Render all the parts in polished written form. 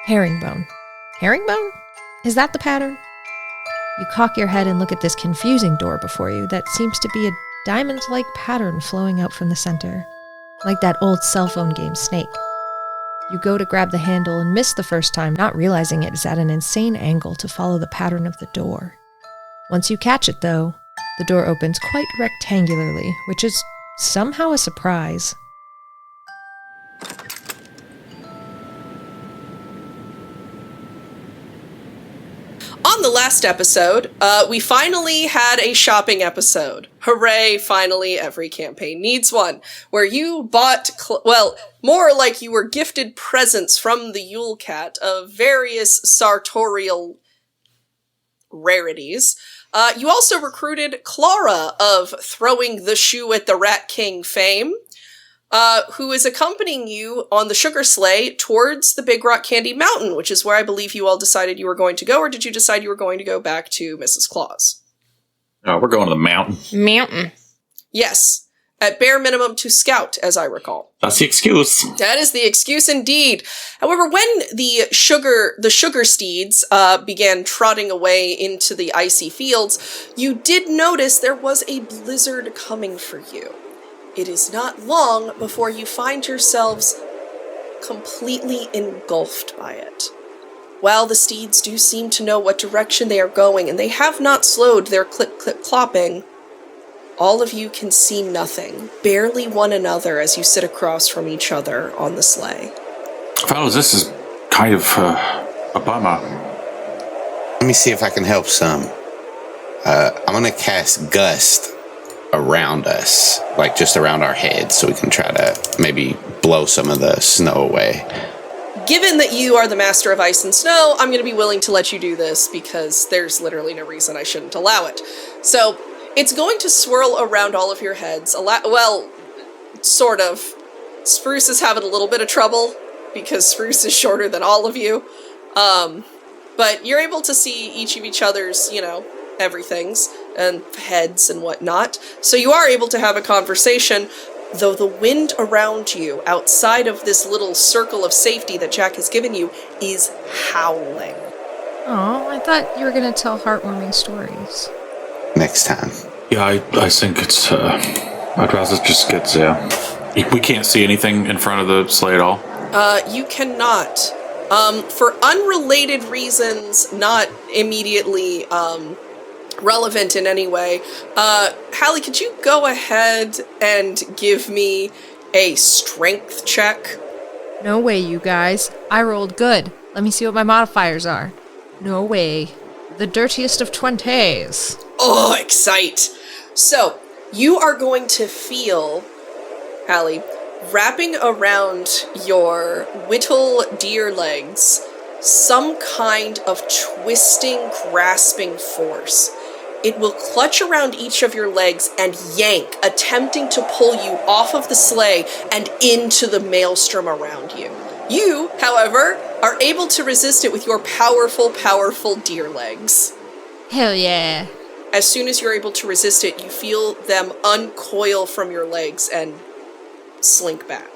Herringbone. Herringbone? Is that the pattern? You cock your head and look at this confusing door before you that seems to be a diamond-like pattern flowing out from the center, like that old cell phone game Snake. You go to grab the handle and miss the first time, not realizing it is at an insane angle to follow the pattern of the door. Once you catch it, though, the door opens quite rectangularly, which is somehow a surprise. On the last episode, we finally had a shopping episode. Hooray, finally, every campaign needs one. Where you bought, more like you were gifted presents from the Yule Cat of various sartorial rarities. You also recruited Clara of Throwing the Shoe at the Rat King fame, who is accompanying you on the sugar sleigh towards the Big Rock Candy Mountain, which is where I believe you all decided you were going to go, or did you decide you were going to go back to Mrs. Claus? We're going to the mountain. Mountain. Yes. At bare minimum to scout, as I recall. That's the excuse. That is the excuse indeed. However, when the sugar steeds began trotting away into the icy fields, you did notice there was a blizzard coming for you. It is not long before you find yourselves completely engulfed by it. While the steeds do seem to know what direction they are going, and they have not slowed their clip-clip-clopping, all of you can see nothing, barely one another as you sit across from each other on the sleigh. Fellas, this is kind of a bummer. Let me see if I can help some. I'm going to cast Gust around us, like just around our heads, so we can try to maybe blow some of the snow away. Given that you are the master of ice and snow, I'm going to be willing to let you do this because there's literally no reason I shouldn't allow it. So, it's going to swirl around all of your heads. Well, sort of. Spruce is having a little bit of trouble because Spruce is shorter than all of you. But you're able to see each other's, everything's and heads and whatnot. So you are able to have a conversation, though the wind around you, outside of this little circle of safety that Jack has given you, is howling. Oh, I thought you were going to tell heartwarming stories. Next time. Yeah, I think it's, I'd rather just get there. We can't see anything in front of the sleigh at all? You cannot. For unrelated reasons, not immediately, relevant in any way. Halley, could you go ahead and give me a strength check? No way, you guys. I rolled good. Let me see what my modifiers are. No way. The dirtiest of 20s. Oh, excite. So, you are going to feel, Halley, wrapping around your whittle deer legs some kind of twisting, grasping force. It will clutch around each of your legs and yank, attempting to pull you off of the sleigh and into the maelstrom around you. You, however, are able to resist it with your powerful, powerful deer legs. Hell yeah. As soon as you're able to resist it, you feel them uncoil from your legs and slink back.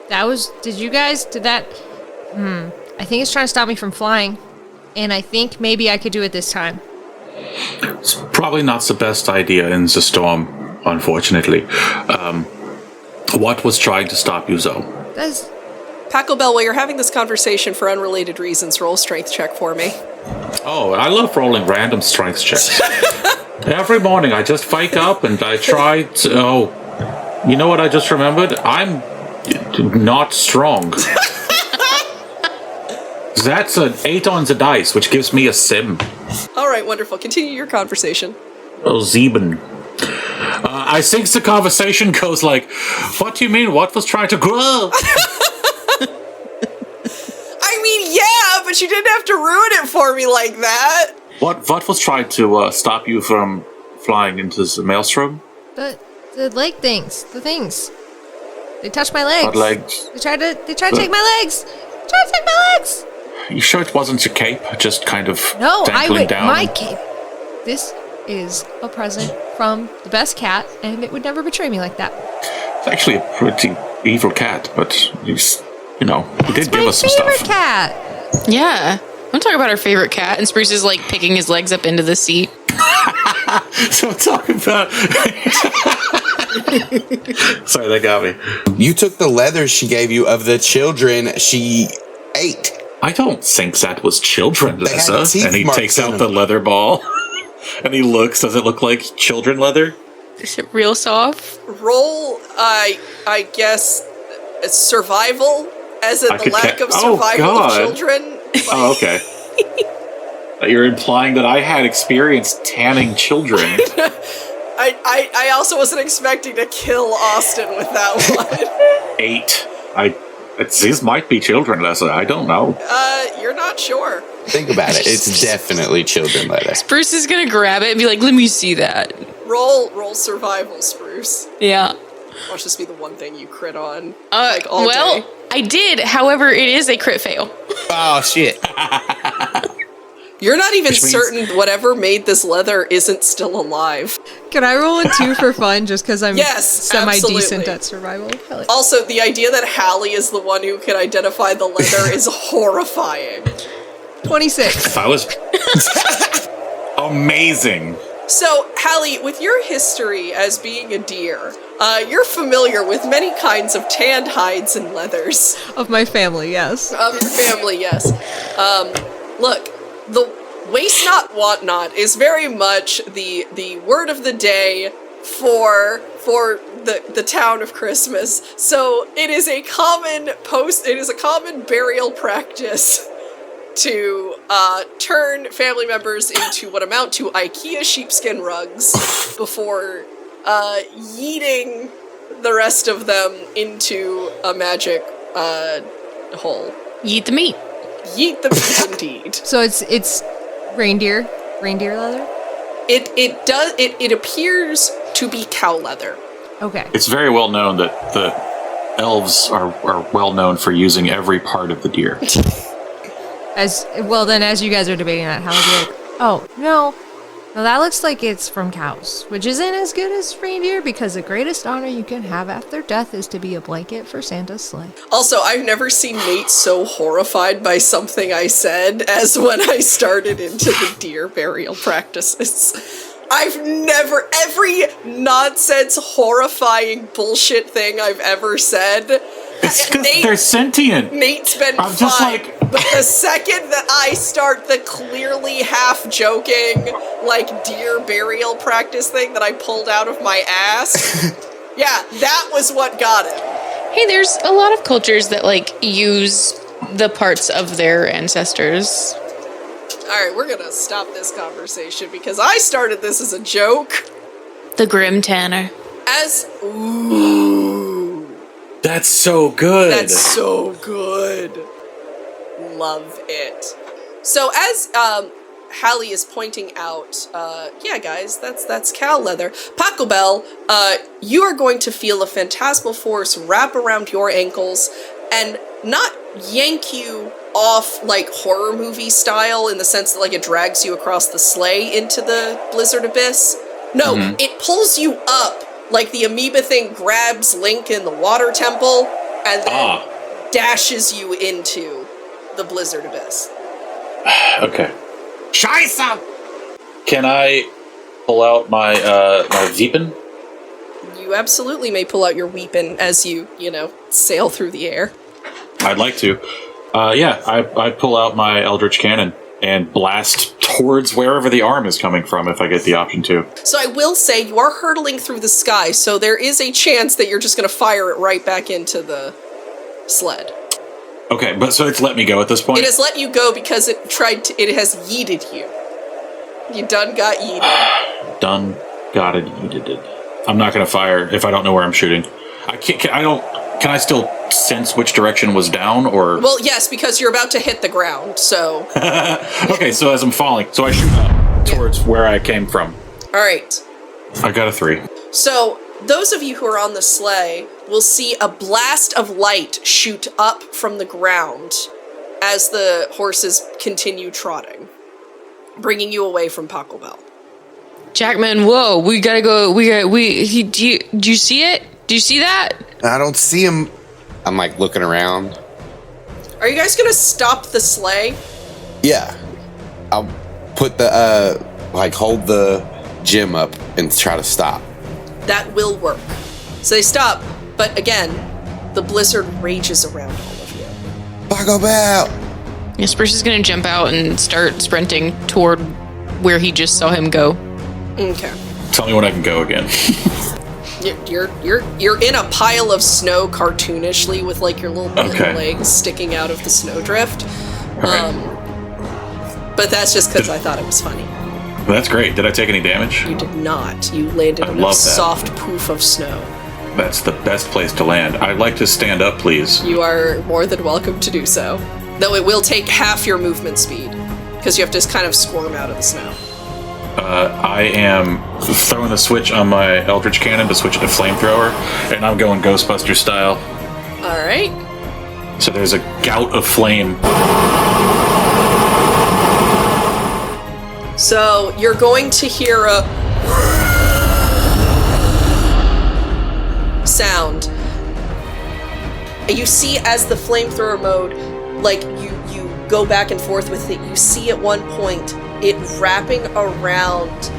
Did that? I think it's trying to stop me from flying. And I think maybe I could do it this time. It's probably not the best idea in the storm, unfortunately. What was trying to stop you, though? Pachelbel, while you're having this conversation for unrelated reasons, roll a strength check for me. Oh, I love rolling random strength checks. Every morning I just wake up and I try to... Oh, you know what I just remembered? I'm not strong. That's an 8 on the dice, which gives me a 7. All right, wonderful. Continue your conversation. Oh, 7. I think the conversation goes like, what do you mean? What was trying to grow? I mean, yeah, but you didn't have to ruin it for me like that. What was trying to stop you from flying into the maelstrom? The leg things. The things. They touched my legs. What legs? They tried to take my legs. They tried to take my legs. You sure it wasn't your cape? Just kind of No, dangling down? my cape. This is a present from the best cat, and it would never betray me like that. It's actually a pretty evil cat, but he's, he did give us some stuff. My favorite cat. Yeah. I'm talking about our favorite cat, and Spruce is like picking his legs up into the seat. So talk about... Sorry, that got me. You took the leather she gave you of the children she ate. I don't think that was children, They had Lessa. teeth And he marks takes in out them. the leather ball. And he looks. Does it look like children leather? Is it real soft? Roll, I guess, survival, as in I the could lack ca- of Oh, survival God. of children. Oh, okay. You're implying that I had experienced tanning children. I also wasn't expecting to kill Austin with that one. 8. These might be children, Lessa. I don't know. You're not sure. Think about it. It's definitely children leather. Spruce is gonna grab it and be like, let me see that. Roll survival, Spruce. Yeah. Watch this be the one thing you crit on. Well, day. I did. However, it is a crit fail. Oh, shit. You're not even Which means- certain whatever made this leather isn't still alive. Can I roll a 2 for fun just because I'm Yes, semi-decent absolutely. at survival? Hell yeah. Also, the idea that Halley is the one who can identify the leather is horrifying. 26. If I was... Amazing. So, Halley, with your history as being a deer, you're familiar with many kinds of tanned hides and leathers. Of my family, yes. Of your family, yes. Look, the waste not, want not is very much the word of the day for the town of Christmas. So it is a common burial practice to turn family members into what amount to IKEA sheepskin rugs before yeeting the rest of them into a magic hole. Eat the meat. Yeet the meat indeed. So it's reindeer leather? It appears to be cow leather. Okay. It's very well known that the elves are well known for using every part of the deer. As you guys are debating that, how would you like, oh, no, that looks like it's from cows, which isn't as good as reindeer because the greatest honor you can have after death is to be a blanket for Santa's sleigh. Also, I've never seen Nate so horrified by something I said as when I started into the deer burial practices. Every nonsense, horrifying bullshit thing I've ever said. It's because they're sentient. Nate's been I'm just fine, like- but the second that I start the clearly half joking, like deer burial practice thing that I pulled out of my ass, yeah, that was what got him. Hey, there's a lot of cultures that use the parts of their ancestors. Alright, we're gonna stop this conversation because I started this as a joke. The Grim Tanner. Ooh, That's so good. that's so good. Love it. So as Halley is pointing out, yeah guys, that's cow leather. Pachelbel, you are going to feel a phantasmal force wrap around your ankles and not yank you off like horror movie style in the sense that it drags you across the sleigh into the blizzard abyss. No, it pulls you up like the amoeba thing grabs Link in the water temple and then dashes you into the blizzard abyss. Okay. Scheiße! Can I pull out my my weapon? You absolutely may pull out your weapon as you sail through the air. I'd like to. I pull out my Eldritch Cannon and blast towards wherever the arm is coming from if I get the option to. So I will say you are hurtling through the sky, so there is a chance that you're just going to fire it right back into the sled. Okay, but so it's let me go at this point? It has let you go because it has yeeted you. You done got yeeted. Done. Got it. You did it. I'm not going to fire if I don't know where I'm shooting. Can I still sense which direction was down, or? Well, yes, because you're about to hit the ground, so. Okay, so as I'm falling, so I shoot up towards where I came from. Alright. I got a 3. So, those of you who are on the sleigh will see a blast of light shoot up from the ground as the horses continue trotting, bringing you away from Pachelbel. Jackman, whoa, we gotta go. Do you see it? Do you see that? I don't see him. I'm like looking around. Are you guys gonna stop the sleigh? Yeah. I'll put the, hold the gem up and try to stop. That will work. So they stop, but again, the blizzard rages around all of you. Pachelbel! Yeah, Spruce is gonna jump out and start sprinting toward where he just saw him go. Okay. Tell me when I can go again. You're in a pile of snow cartoonishly with like your little legs sticking out of the snowdrift. But that's just because I thought it was funny. That's great. Did I take any damage? You did not. You landed in a soft poof of snow. That's the best place to land. I'd like to stand up, please. You are more than welcome to do so. Though it will take half your movement speed, because you have to kind of squirm out of the snow. I am throwing the switch on my Eldritch Cannon to switch it to Flamethrower, and I'm going Ghostbuster style. Alright. So there's a gout of flame. So you're going to hear a sound. You see as the flamethrower mode, like you go back and forth with it, you see at one point it wrapping around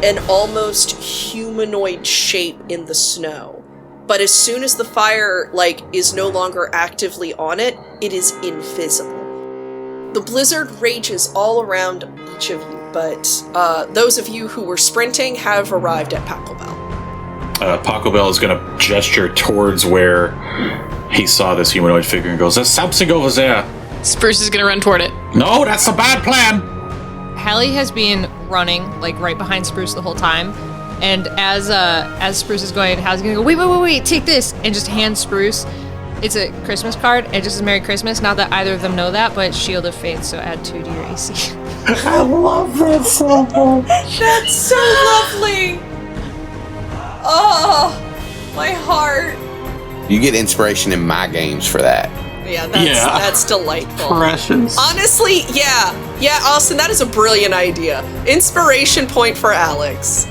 an almost humanoid shape in the snow. But as soon as the fire is no longer actively on it, it is invisible. The blizzard rages all around each of you, but those of you who were sprinting have arrived at Pachelbel. Pachelbel is going to gesture towards where he saw this humanoid figure and goes, "There's something over there." Spruce is gonna run toward it. No, that's a bad plan. Halley has been running right behind Spruce the whole time, and as Spruce is going, Halley's gonna go, wait, take this, and just hand Spruce. It's a Christmas card. It just says Merry Christmas. Not that either of them know that, but Shield of Faith, so add 2 to your AC. I love that so much. That's so lovely. Oh, my heart. You get inspiration in my games for that. Yeah, that's delightful. Precious. Honestly, yeah, Austin, that is a brilliant idea. Inspiration point for Alex.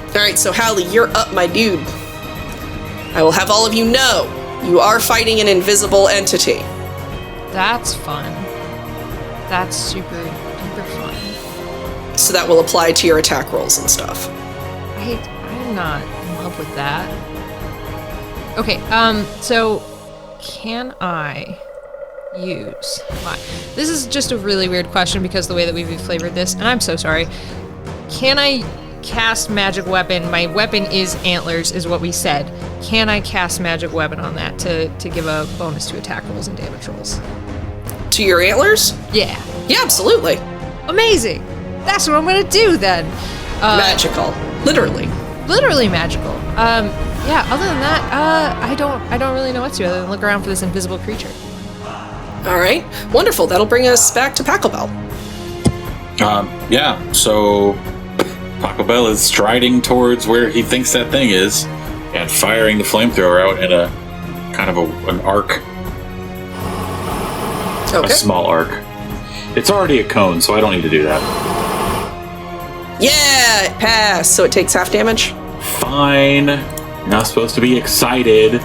Alright, so Halley, you're up, my dude. I will have all of you know, you are fighting an invisible entity. That's fun. That's super duper fun. So that will apply to your attack rolls and stuff. I'm not in love with that. Okay, so can I use my... This is just a really weird question because the way that we've flavored this, and I'm so sorry. Can I cast magic weapon? My weapon is antlers, is what we said. Can I cast magic weapon on that to give a bonus to attack rolls and damage rolls? To your antlers? Yeah. Yeah, absolutely. Amazing. That's what I'm gonna do then. Magical. Literally. Literally magical. Yeah, other than that, I don't really know what to do other than look around for this invisible creature. Alright. Wonderful. That'll bring us back to Pachelbel. Yeah, so Pachelbel is striding towards where he thinks that thing is and firing the flamethrower out in a kind of an arc. Okay. A small arc. It's already a cone, so I don't need to do that. Yeah, it passed. So it takes half damage. Fine. You're not supposed to be excited.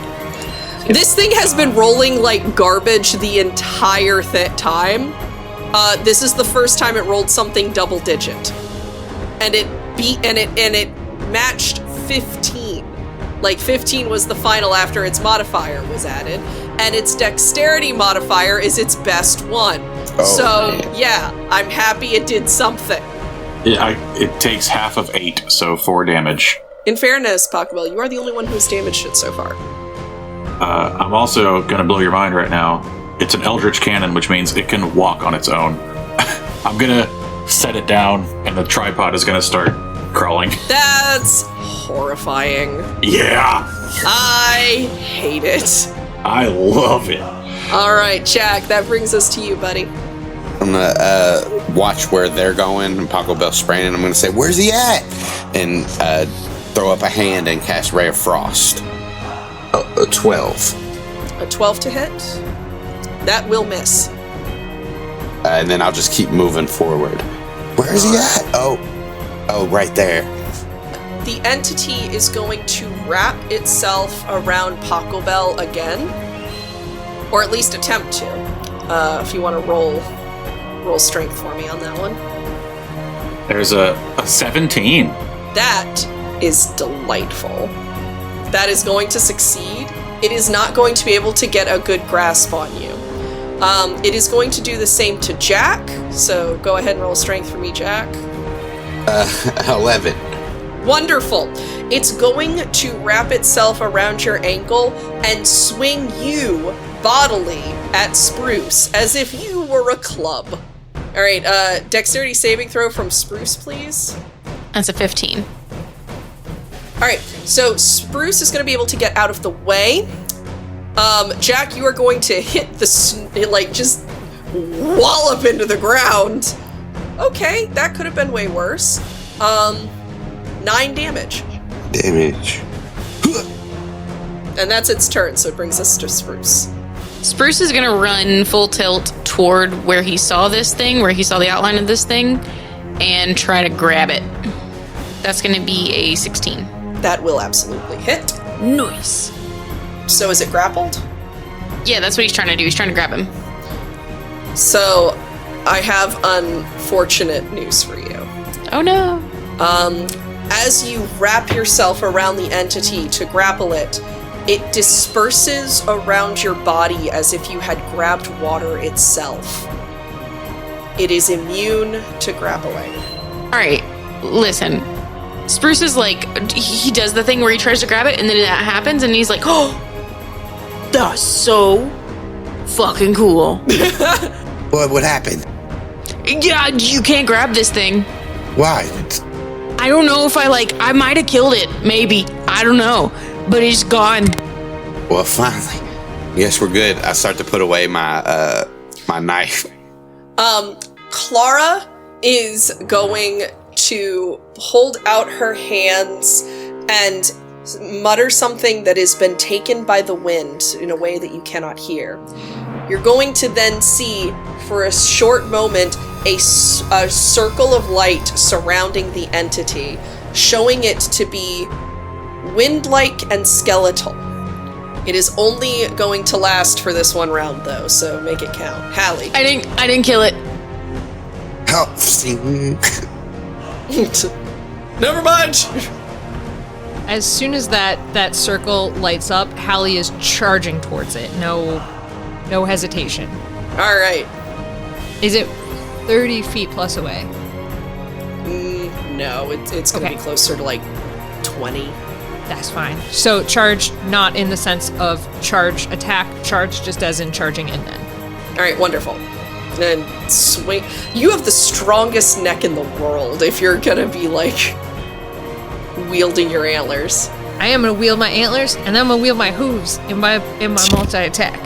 This thing has been rolling like garbage the entire time. This is the first time it rolled something double digit. And it matched 15. Like 15 was the final after its modifier was added, and its dexterity modifier is its best one. Oh, so man. yeah, I'm happy it did something. It takes half of 8, so 4 damage. In fairness, Pachelbel, you are the only one who's damaged it so far. I'm also going to blow your mind right now. It's an Eldritch Cannon, which means it can walk on its own. I'm going to set it down, and the tripod is going to start crawling. That's horrifying. Yeah! I hate it. I love it. All right, Jack, that brings us to you, buddy. I'm gonna watch where they're going, and Pachelbel's spraying, and I'm gonna say, "Where's he at?" And throw up a hand and cast Ray of Frost. A 12. A 12 to hit. That will miss. And then I'll just keep moving forward. Where is he at? Oh, right there. The entity is going to wrap itself around Pachelbel again, or at least attempt to. If you want to roll strength for me on that one. There's a 17. That is delightful. That is going to succeed. It is not going to be able to get a good grasp on you. It is going to do the same to Jack, so go ahead and roll strength for me, Jack. 11. Wonderful. It's going to wrap itself around your ankle and swing you bodily at Spruce as if you were a club. All right, dexterity saving throw from Spruce, please. That's a 15. All right, so Spruce is going to be able to get out of the way. Jack, you are going to hit just wallop into the ground. Okay, that could have been way worse. 9 damage. And that's its turn, so it brings us to Spruce. Spruce is going to run full tilt toward where he saw this thing, where he saw the outline of this thing, and try to grab it. That's going to be a 16. That will absolutely hit. Nice. So is it grappled? Yeah, that's what he's trying to do. He's trying to grab him. So I have unfortunate news for you. Oh no. As you wrap yourself around the entity to grapple it, it disperses around your body as if you had grabbed water itself. It is immune to grappling. All right, listen. Spruce is like, he does the thing where he tries to grab it, and then that happens, and he's like, oh, that's so fucking cool. What happened? Yeah, you can't grab this thing. Why? I don't know if I might have killed it, maybe. I don't know. But it's gone. Well, finally. Yes, we're good. I start to put away my my knife. Clara is going to hold out her hands and mutter something that has been taken by the wind in a way that you cannot hear. You're going to then see, for a short moment, a circle of light surrounding the entity, showing it to be wind-like and skeletal. It is only going to last for this one round, though, so make it count. Halley. I didn't kill it. Help! Never mind. As soon as that circle lights up, Halley is charging towards it. No hesitation. All right. Is it 30 feet plus away? No, it's going to Okay. be closer to 20. That's fine. So charge not in the sense of charge attack, charge just as in charging in then. All right, wonderful. And swing. You have the strongest neck in the world if you're going to be wielding your antlers. I am going to wield my antlers and then I'm going to wield my hooves in my multi-attack.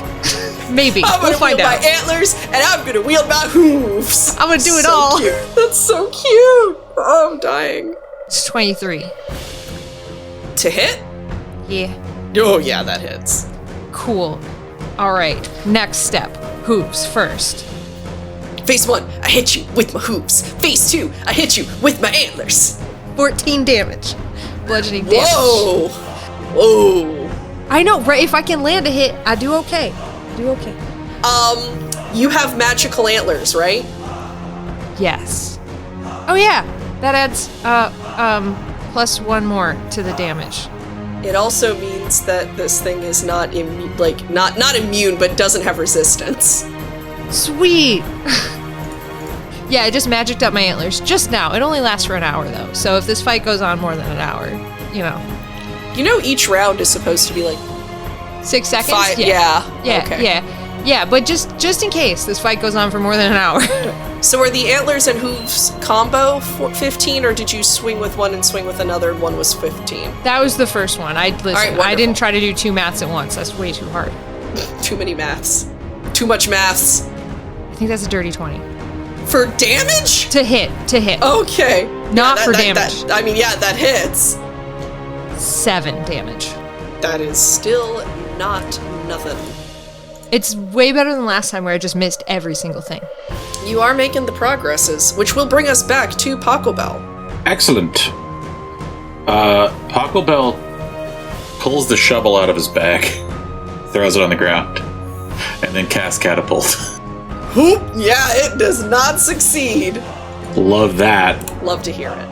Maybe. I'm going We'll to find wield out. my antlers and I'm going to wield my hooves. I'm going to do it So all. cute. That's so cute. Oh, I'm dying. It's 23. To hit? Yeah. Oh, yeah, that hits. Cool. All right. Next step. Hooves first. Phase 1, I hit you with my hooves. Phase 2, I hit you with my antlers. 14 damage. Bludgeoning damage. Whoa. Whoa. I know, right? If I can land a hit, I do okay. You have magical antlers, right? Yes. Oh yeah. That adds plus 1 more to the damage. It also means that this thing is not not immune, but doesn't have resistance. Sweet. Yeah, I just magicked up my antlers just now. It only lasts for an hour though. So if this fight goes on more than an hour, Each round is supposed to be 6 seconds. 5. Yeah. Okay. Yeah. But just in case this fight goes on for more than an hour. So are the antlers and hooves combo 15, or did you swing with one and swing with another and one was 15? That was the first one. I wonderful. didn't try to do 2 maths at once. That's way too hard. Too many maths. Too much maths. I think that's a dirty 20. For damage? To hit. Okay. Not Yeah, for damage. That hits. 7 damage. That is still not nothing. It's way better than last time where I just missed every single thing. You are making the progresses, which will bring us back to Pachelbel. Excellent. Pachelbel pulls the shovel out of his bag, throws it on the ground, and then casts Catapult. Whoop! Yeah, it does not succeed. Love that. Love to hear it.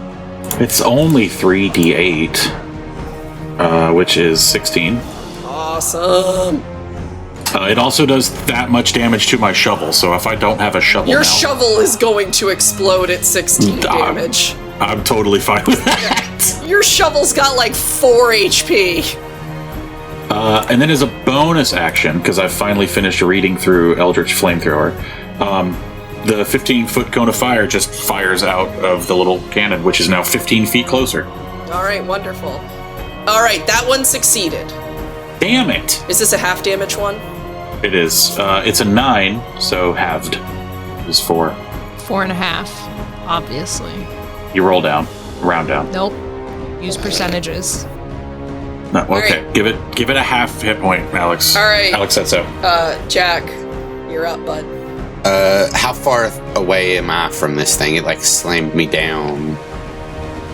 It's only 3d8, which is 16. Awesome. It also does that much damage to my shovel, so if I don't have a shovel Your now, shovel is going to explode at 16 damage. I'm totally fine with that. Your shovel's got like 4 HP. And then as a bonus action, because I've finally finished reading through Eldritch Flamethrower, the 15-foot cone of fire just fires out of the little cannon, which is now 15 feet closer. All right, wonderful. All right, that one succeeded. Damn it! Is this a half damage one? It is. It's a 9, so halved is 4. 4.5, obviously. You roll down, round down. Nope. Use percentages. No, okay, right. give it a half hit point, Alex. All right. Alex said so. Jack, you're up, bud. How far away am I from this thing? It like slammed me down.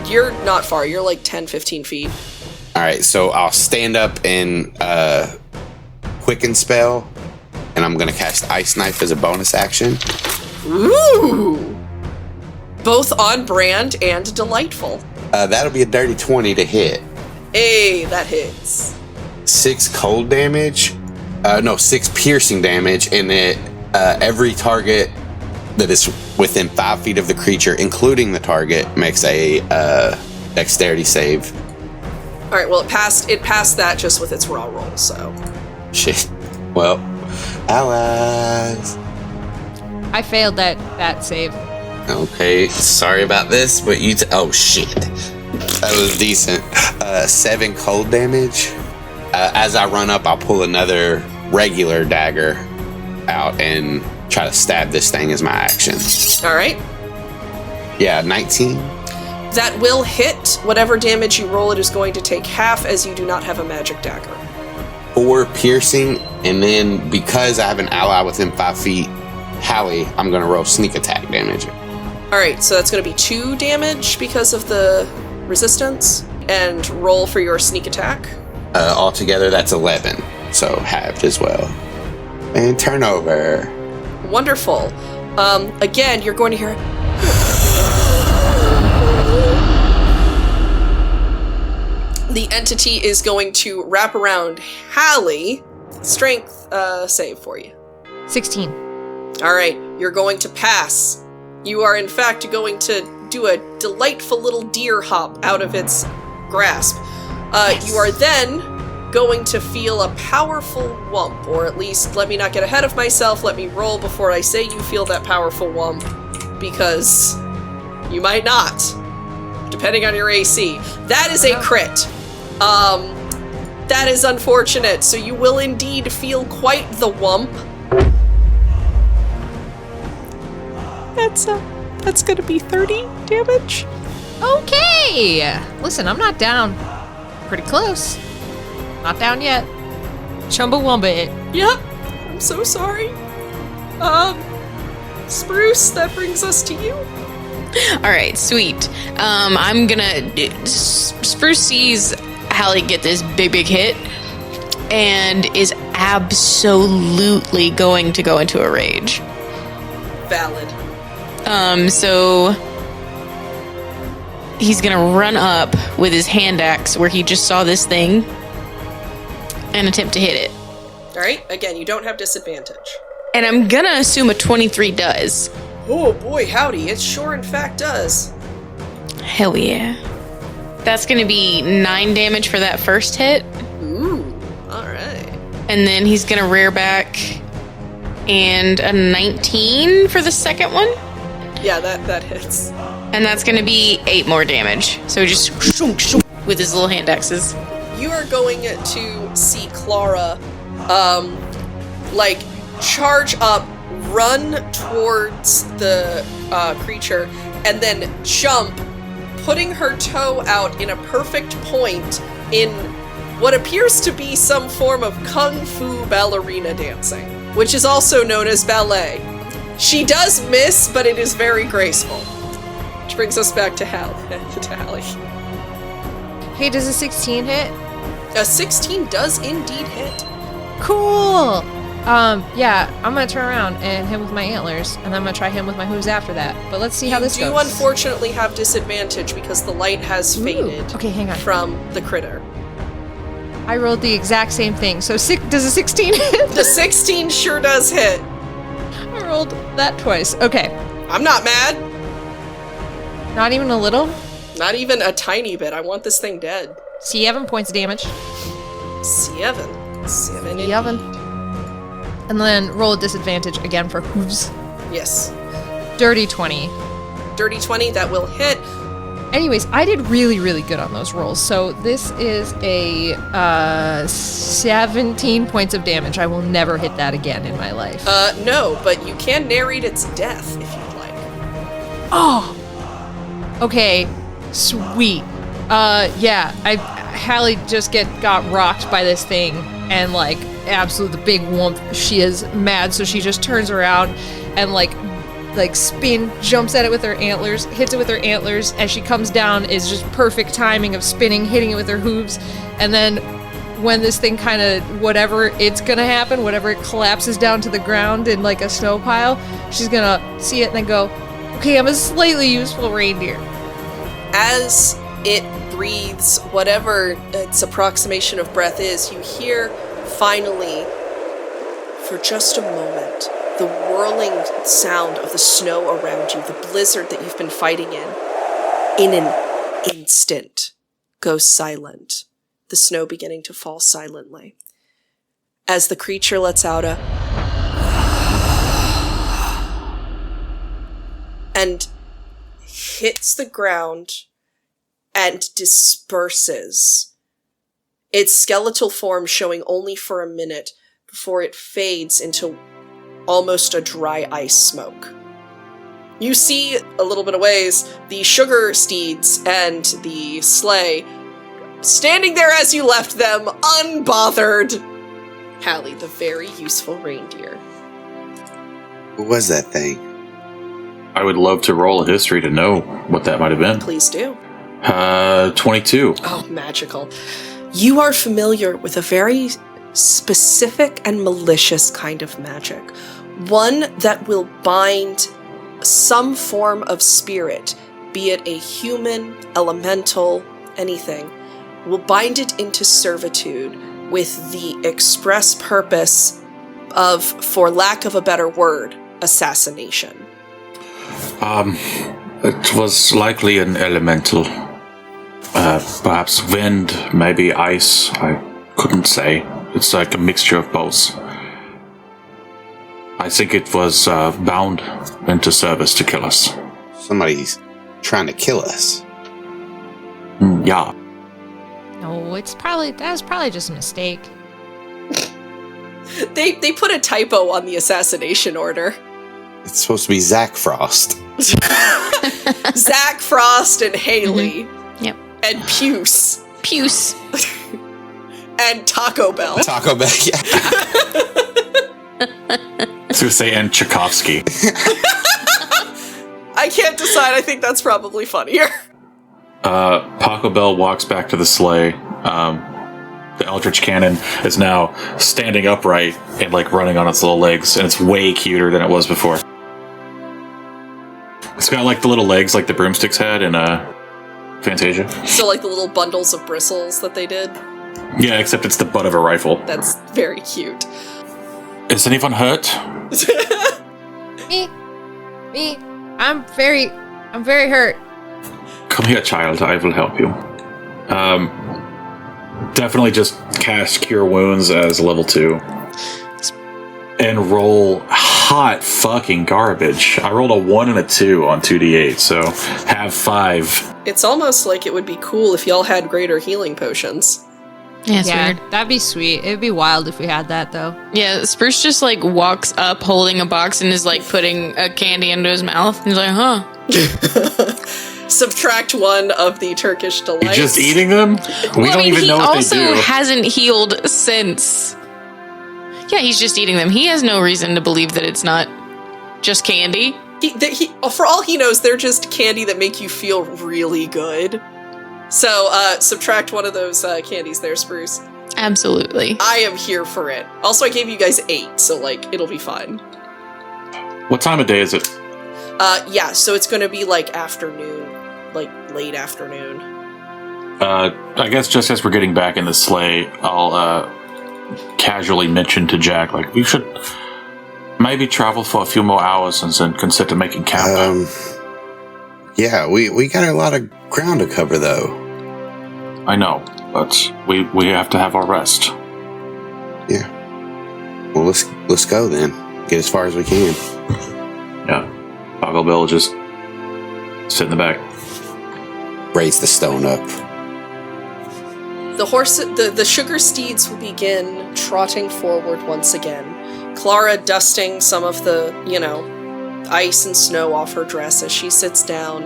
You're not far. You're like 10, 15 feet. All right, so I'll stand up and quicken spell, and I'm gonna cast Ice Knife as a bonus action. Ooh! Both on brand and delightful. That'll be a dirty 20 to hit. Hey, that hits. 6 cold damage. 6 piercing damage, and it every target that is within 5 feet of the creature, including the target, makes a dexterity save. All right. Well, it passed that just with its raw roll. So. Shit. Well, allies. I failed that save. Okay, sorry about this, but oh shit. That was decent. 7 cold damage. As I run up, I'll pull another regular dagger out and try to stab this thing as my action. All right. Yeah, 19. That will hit. Whatever damage you roll, it is going to take half, as you do not have a magic dagger. 4 piercing, and then because I have an ally within 5 feet, Halley, I'm going to roll sneak attack damage. All right, so that's going to be 2 damage because of the resistance, and roll for your sneak attack. Altogether, that's 11, so halved as well. And turnover. Wonderful. Again, you're going to hear... The entity is going to wrap around Halley. Strength save for you. 16. All right, you're going to pass. You are, in fact, going to do a delightful little deer hop out of its grasp. Yes. You are then going to feel a powerful whump, or at least, let me not get ahead of myself, let me roll before I say you feel that powerful whump, because you might not, depending on your AC. That is a crit. That is unfortunate, so you will indeed feel quite the whump. That's gonna be 30 damage. Okay! Listen, I'm not down. Pretty close. Not down yet. Chumbawamba it. Yep. I'm so sorry. Spruce, that brings us to you. All right, sweet. I'm gonna... Spruce sees Halley get this big hit and is absolutely going to go into a rage. Valid. So he's gonna run up with his hand axe where he just saw this thing and attempt to hit it. All right, again, you don't have disadvantage. And I'm gonna assume a 23 does. Oh boy, howdy, it sure in fact does. Hell yeah. That's gonna be 9 damage for that first hit. Ooh, all right. And then he's gonna rear back and a 19 for the second one. Yeah, that hits. And that's gonna be 8 more damage. So just with his little hand axes. You are going to see Clara, charge up run towards the creature and then jump, putting her toe out in a perfect point in what appears to be some form of kung fu ballerina dancing, which is also known as ballet. She does miss, but it is very graceful. Which brings us back to Halley. Hey, does a 16 hit? A 16 does indeed hit. Cool! Yeah, I'm gonna turn around and hit him with my antlers, and I'm gonna try him with my hooves after that. But let's see how this goes. You do unfortunately have disadvantage because the light has faded Okay, hang on. from the critter. I rolled the exact same thing, so does a 16 hit? The 16 sure does hit. I rolled that twice. Okay. I'm not mad. Not even a little? Not even a tiny bit. I want this thing dead. 7 points of damage. 7. 7 indeed. 7. And then roll a disadvantage again for hooves. Yes. Dirty 20. Dirty 20, that will hit. Anyways, I did really, really good on those rolls. So this is a 17 points of damage. I will never hit that again in my life. No, but you can narrate its death if you'd like. Oh! Okay, sweet. Yeah, Halley just got rocked by this thing, and like, absolute the big whoomp. She is mad, so she just turns around and like spin, jumps at it with her antlers, hits it with her antlers. As she comes down, is just perfect timing of spinning, hitting it with her hooves, and then when this thing kind of, whatever it's gonna happen, whatever it collapses down to the ground in like a snow pile, she's gonna see it and then go, okay, I'm a slightly useful reindeer. As it breathes, whatever its approximation of breath is, you hear, finally, for just a moment, the whirling sound of the snow around you, the blizzard that you've been fighting in an instant, goes silent, the snow beginning to fall silently. As the creature lets out a and hits the ground and disperses, its skeletal form showing only for a minute before it fades into almost a dry ice smoke. You see, a little bit of ways, the sugar steeds and the sleigh standing there as you left them, unbothered. Halley, the very useful reindeer. What was that thing? I would love to roll a history to know what that might have been. Please do. 22. Oh, magical. You are familiar with a very specific and malicious kind of magic. One that will bind some form of spirit, be it a human, elemental, anything, will bind it into servitude with the express purpose of, for lack of a better word, assassination. It was likely an elemental. Perhaps wind, maybe ice. I couldn't say. It's like a mixture of both. I think it was bound into service to kill us. Somebody's trying to kill us. Yeah. No, that was probably just a mistake. They put a typo on the assassination order. It's supposed to be Zach Frost. Zach Frost and Halley. Mm-hmm. Yep. And Puce. And Taco Bell. Taco Bell, yeah. I was going to say, and Tchaikovsky. I can't decide. I think that's probably funnier. Pachelbel walks back to the sleigh. The Eldritch Cannon is now standing upright and like running on its little legs, and it's way cuter than it was before. It's got like the little legs like the broomsticks had in Fantasia. So like the little bundles of bristles that they did? Yeah, except it's the butt of a rifle. That's very cute. Is anyone hurt? Me. I'm very hurt. Come here, child. I will help you. Definitely just cast Cure Wounds as level 2. And roll hot fucking garbage. I rolled a 1 and a 2 on 2d8, so have 5. It's almost like it would be cool if y'all had greater healing potions. Yeah, it's weird. That'd be sweet. It'd be wild if we had that, though. Yeah, Spruce just like walks up holding a box and is like putting a candy into his mouth. He's like, huh. Subtract 1 of the Turkish delights. You're just eating them? We don't even know what they do. He also hasn't healed since. Yeah, he's just eating them. He has no reason to believe that it's not just candy. For all he knows, they're just candy that make you feel really good. So, subtract 1 of those candies there, Spruce. Absolutely. I am here for it. Also, I gave you guys 8, so, like, it'll be fine. What time of day is it? Yeah, so it's gonna be, like, afternoon. Like, late afternoon. I guess just as we're getting back in the sleigh, I'll, casually mention to Jack, like, we should maybe travel for a few more hours and then consider making camp. Yeah, we got a lot of ground to cover, though. I know, but we have to have our rest. Yeah. Well, let's go then. Get as far as we can. Yeah. Pachelbel will just sit in the back. Raise the stone up. The sugar steeds will begin trotting forward once again. Clara dusting some of the, ice and snow off her dress as she sits down.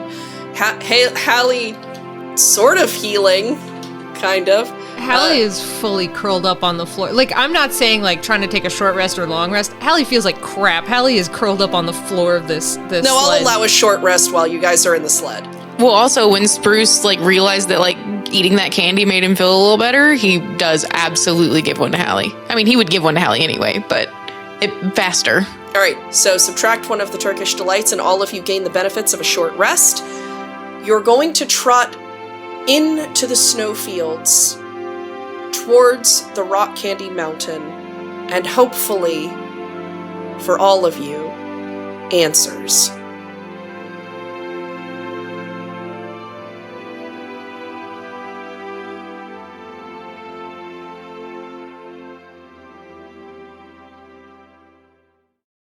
Halley sort of healing, kind of. Halley is fully curled up on the floor. Like, I'm not saying, like, trying to take a short rest or long rest. Halley feels like crap. Halley is curled up on the floor of this No, sled. I'll allow a short rest while you guys are in the sled. Well, also, when Spruce, like, realized that, like, eating that candy made him feel a little better, he does absolutely give one to Halley. I mean, he would give one to Halley anyway, but faster. All right, so subtract 1 of the Turkish delights and all of you gain the benefits of a short rest. You're going to trot into the snowfields towards the Rock Candy Mountain and hopefully, for all of you, answers.